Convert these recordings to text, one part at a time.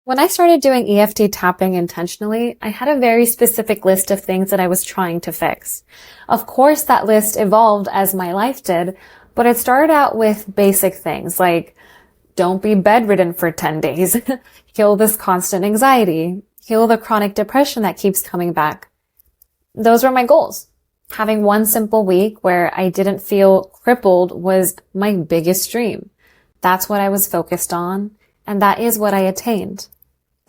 When I started doing EFT tapping intentionally, I had a very specific list of things that I was trying to fix. Of course, that list evolved as my life did, but it started out with basic things like don't be bedridden for 10 days, heal this constant anxiety, heal the chronic depression that keeps coming back. Those were my goals. Having one simple week where I didn't feel crippled was my biggest dream. That's what I was focused on, and that is what I attained.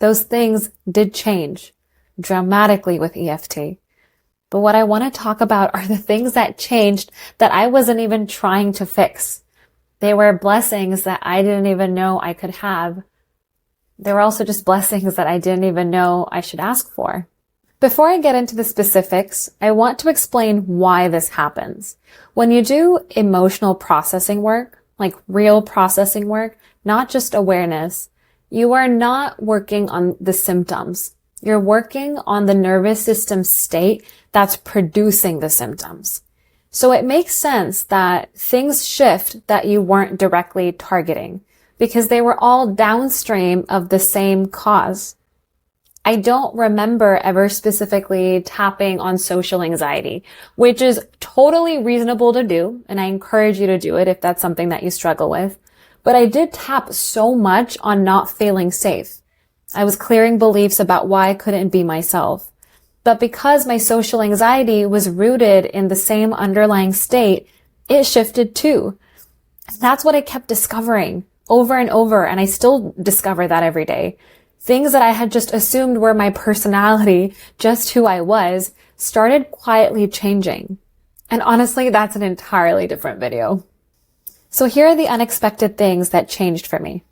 Those things did change dramatically with EFT. But what I want to talk about are the things that changed that I wasn't even trying to fix. They were blessings that I didn't even know I could have. They were also just blessings that I didn't even know I should ask for. Before I get into the specifics, I want to explain why this happens. When you do emotional processing work, like real processing work, not just awareness, you are not working on the symptoms. You're working on the nervous system state that's producing the symptoms. So it makes sense that things shift that you weren't directly targeting because they were all downstream of the same cause. I don't remember ever specifically tapping on social anxiety, which is totally reasonable to do, and I encourage you to do it if that's something that you struggle with. But I did tap so much on not feeling safe. I was clearing beliefs about why I couldn't be myself. But because my social anxiety was rooted in the same underlying state, it shifted too. That's what I kept discovering over and over, and I still discover that every day. Things that I had just assumed were my personality, just who I was, started quietly changing. And honestly, that's an entirely different video. So here are the unexpected things that changed for me.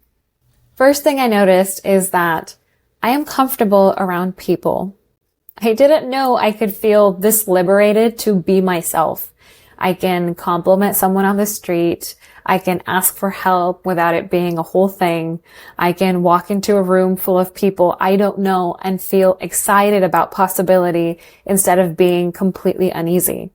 First thing I noticed is that I am comfortable around people. I didn't know I could feel this liberated to be myself. I can compliment someone on the street. I can ask for help without it being a whole thing. I can walk into a room full of people I don't know and feel excited about possibility instead of being completely uneasy.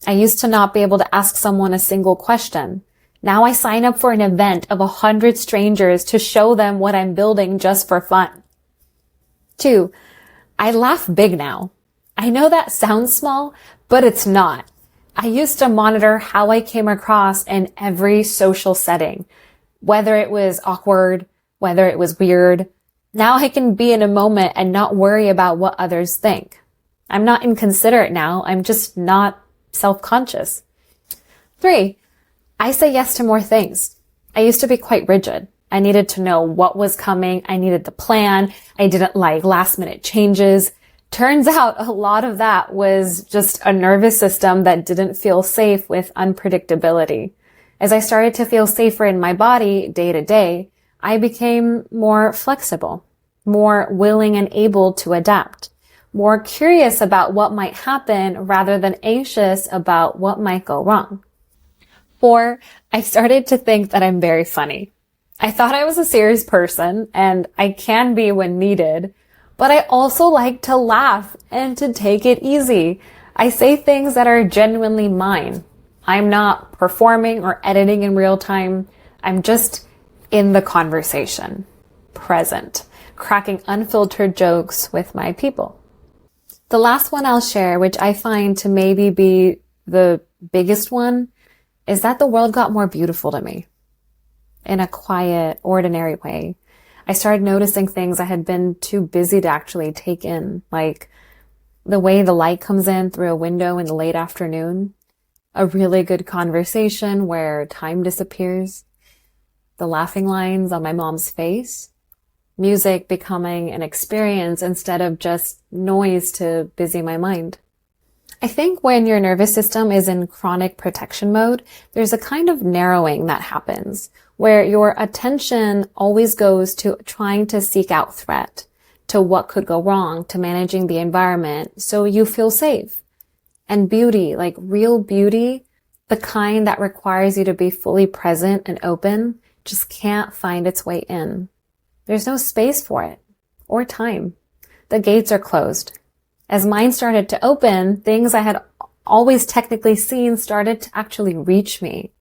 I used to not be able to ask someone a single question. Now I sign up for an event of 100 strangers to show them what I'm building just for fun. 2, I laugh big now. I know that sounds small, but it's not. I used to monitor how I came across in every social setting, whether it was awkward, whether it was weird. Now I can be in a moment and not worry about what others think. I'm not inconsiderate now. I'm just not self-conscious. 3, I say yes to more things. I used to be quite rigid. I needed to know what was coming. I needed the plan. I didn't like last minute changes. Turns out a lot of that was just a nervous system that didn't feel safe with unpredictability. As I started to feel safer in my body day to day, I became more flexible, more willing and able to adapt, more curious about what might happen rather than anxious about what might go wrong. 4, I started to think that I'm very funny. I thought I was a serious person, and I can be when needed, but I also like to laugh and to take it easy. I say things that are genuinely mine. I'm not performing or editing in real time. I'm just in the conversation, present, cracking unfiltered jokes with my people. The last one I'll share, which I find to maybe be the biggest one, is that the world got more beautiful to me in a quiet, ordinary way. I started noticing things I had been too busy to actually take in, like the way the light comes in through a window in the late afternoon, a really good conversation where time disappears, the laughing lines on my mom's face, music becoming an experience instead of just noise to busy my mind. I think when your nervous system is in chronic protection mode, there's a kind of narrowing that happens where your attention always goes to trying to seek out threat, to what could go wrong, to managing the environment so you feel safe. And beauty, like real beauty, the kind that requires you to be fully present and open, just can't find its way in. There's no space for it or time. The gates are closed. As mine started to open, things I had always technically seen started to actually reach me.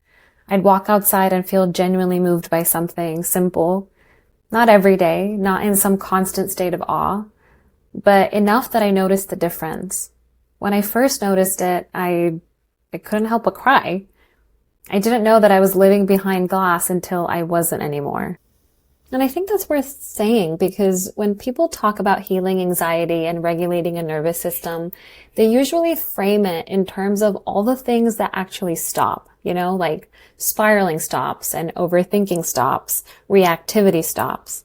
I'd walk outside and feel genuinely moved by something simple. Not every day, not in some constant state of awe, but enough that I noticed the difference. When I first noticed it, I couldn't help but cry. I didn't know that I was living behind glass until I wasn't anymore. And I think that's worth saying because when people talk about healing anxiety and regulating a nervous system, they usually frame it in terms of all the things that actually stop, like spiraling stops and overthinking stops, reactivity stops.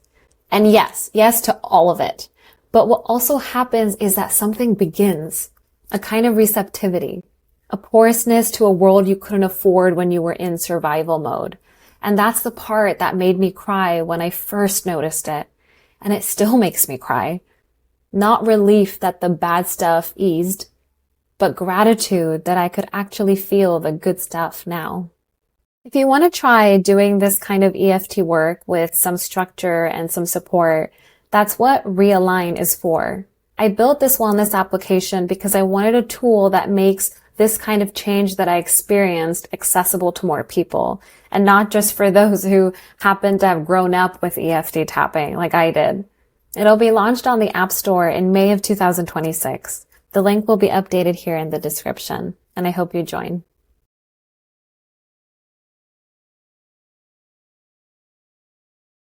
And yes to all of it. But what also happens is that something begins, a kind of receptivity, a porousness to a world you couldn't afford when you were in survival mode. And that's the part that made me cry when I first noticed it. And it still makes me cry. Not relief that the bad stuff eased, but gratitude that I could actually feel the good stuff now. If you want to try doing this kind of EFT work with some structure and some support, that's what Realign is for. I built this wellness application because I wanted a tool that makes this kind of change that I experienced accessible to more people, and not just for those who happen to have grown up with EFT tapping like I did. It'll be launched on the App Store in May of 2026. The link will be updated here in the description, and I hope you join.